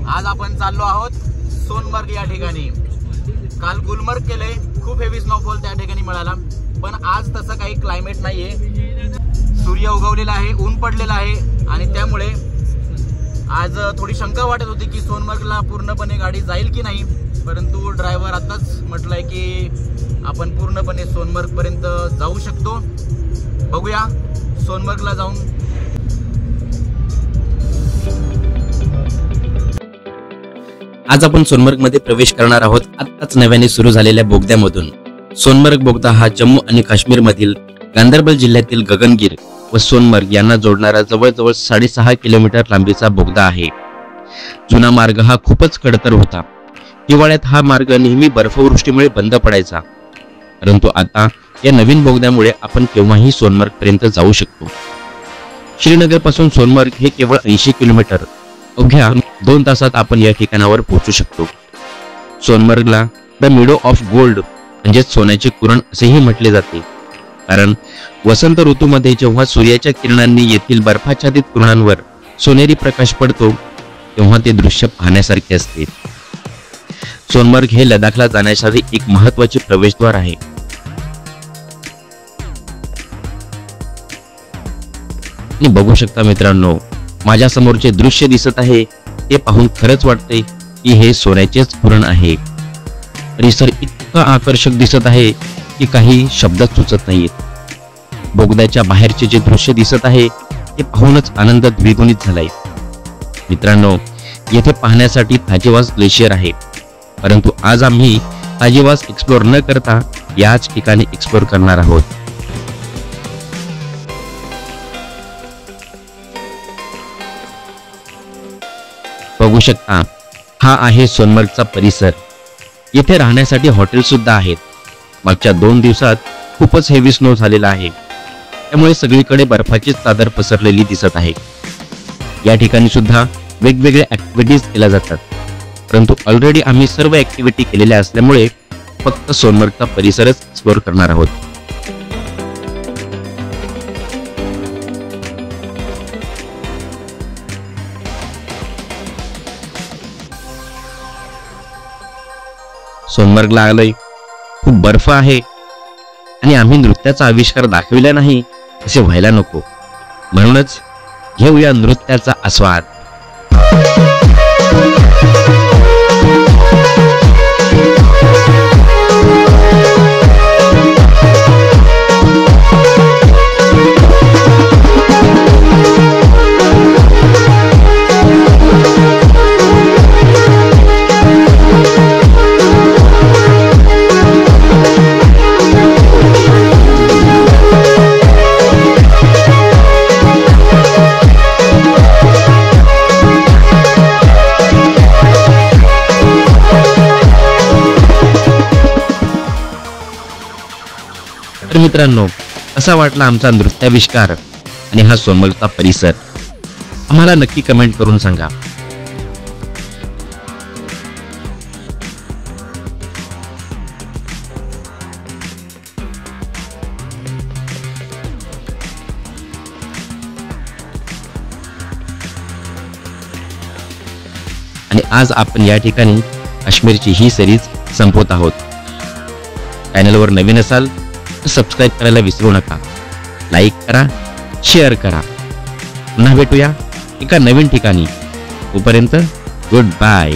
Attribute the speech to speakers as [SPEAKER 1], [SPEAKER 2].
[SPEAKER 1] आज आपण चाललो आहोत सोनमर्ग या ठिकाणी। काल गुलमर्ग केले, खूप हेवी स्नोफॉल त्या ठिकाणी मिळाला, पण आज तसं काही क्लायमेट नाहीये। सूर्य उगवलेला आहे, ऊन पडलेला आहे आणि त्यामुळे आज थोडी शंका वाटत होती की सोनमर्गला पूर्णपणे गाडी जाईल की नाही, परंतु ड्रायव्हर आताच म्हटलंय की आपण पूर्णपणे सोनमर्ग पर्यंत जाऊ शकतो। बघूया सोनमर्गला जाऊन।
[SPEAKER 2] आज आपण सोनमर्ग मध्ये प्रवेश करणार आहोत आत्ताच नव्याने सुरू झालेल्या बोगद्यामधून। सोनमर्ग बोगदा हा जम्मू आणि काश्मीर मधील गांदरबल जिल्ह्यातील गगनगीर व सोनमर्ग यांना जोडणारा जवळजवळ 6.5 किलोमीटर लांबीचा बोगदा आहे। जुना मार्ग हा खूपच खडतर होता। हिवाळ्यात हा मार्ग नेहमी बर्फवृष्टीमुळे बंद पडायचा, परंतु आता या नवीन बोगद्यामुळे आपण केव्हाही सोनमर्ग पर्यंत जाऊ शकतो। श्रीनगर पासून सोनमर्ग हे केवळ 80 किलोमीटर, अवघ्या 2 तासात आपण या ठिकाणावर पोहोचू शकतो। सोनमर्गला द मिडो ऑफ गोल्ड म्हणजे सोन्याचे कुरण असेही म्हटले जाते, कारण वसंत ऋतूमध्ये जेव्हा सूर्याच्या किरणांनी येथील बर्फाच्छादित कुरणांवर सोनेरी प्रकाश पडतो तेव्हा ते दृश्य पाहण्यासारखे असते। सोनमर्ग हे लडाखला जाण्यासाठी एक महत्त्वाचे प्रवेशद्वार आहे। आणि बघू शकता मित्रांनो, माझ्या समोरचे दृश्य दिसत आहे ते पाहून खरंच वाटते की हे सोन्याचेच कुरण आहे। परिसर इतका आकर्षक दिसत आहे की काही शब्दात सुचत नाहीत। बोगद्याच्या बाहेरचे जे दृश्य दिसत आहे ते पाहूनच आनंद द्विगुणित झालाय। मित्रांनो, येथे पाहण्यासाठी थाजीवास ग्लेशियर आहे, परंतु आज आम्ही थाजीवास एक्सप्लोर न करता याच ठिकाणी एक्सप्लोर करणार आहोत। बघू शकता, हा आहे सोनमर्गचा परिसर। येथे राहण्यासाठी हॉटेल सुद्धा आहेत। मागच्या 2 दिवसात खूपच हेवी स्नो झालेला आहे, त्यामुळे सगळीकडे बर्फाची चादर पसरलेली दिसत आहे। या ठिकाणी सुद्धा वेगवेगळ्या ऍक्टिव्हिटीज केल्या जातात, परंतु ऑलरेडी आम्ही सर्व ऍक्टिव्हिटी केलेल्या असल्यामुळे फक्त सोनमर्गचा परिसरच एक्सप्लोर करणार आहोत। सोनमर्गला आलोय, खूप बर्फ आहे आणि आम्ही नृत्याचा आविष्कार दाखविला नाही असे व्हायला नको, म्हणूनच घेऊया नृत्याचा आस्वाद। तर मित्रांनो, कसा वाटला आमचा नृत्याविष्कार आणि हा सोनमर्गचा परिसर, आम्हाला नक्की कमेंट करून सांगा। आणि आज आपण या ठिकाणी काश्मीरची ही सिरीज संपवत आहोत। चॅनलवर नवीन असाल सबस्क्राइब करायला विसरू नका, लाईक करा, शेअर करा। पुन्हा भेटूया एका नवीन ठिकाणी, तोपर्यंत गुड बाय।